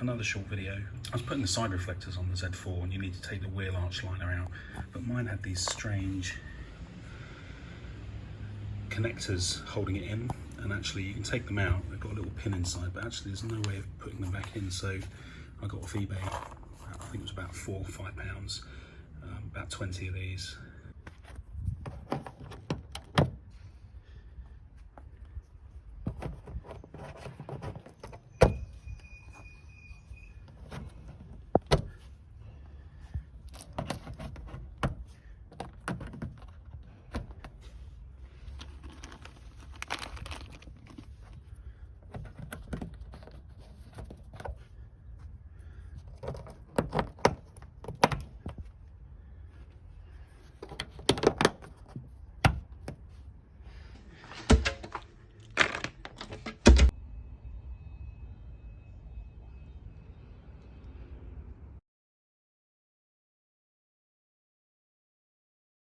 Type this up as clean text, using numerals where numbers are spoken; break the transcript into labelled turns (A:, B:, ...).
A: another short video. I was putting the side reflectors on the Z4 and you need to take the wheel arch liner out, but mine had these strange connectors holding it in, and actually you can take them out, they've got a little pin inside, but actually there's no way of putting them back in. So I got off eBay, I think it was about £4 or £5, about 20 of these.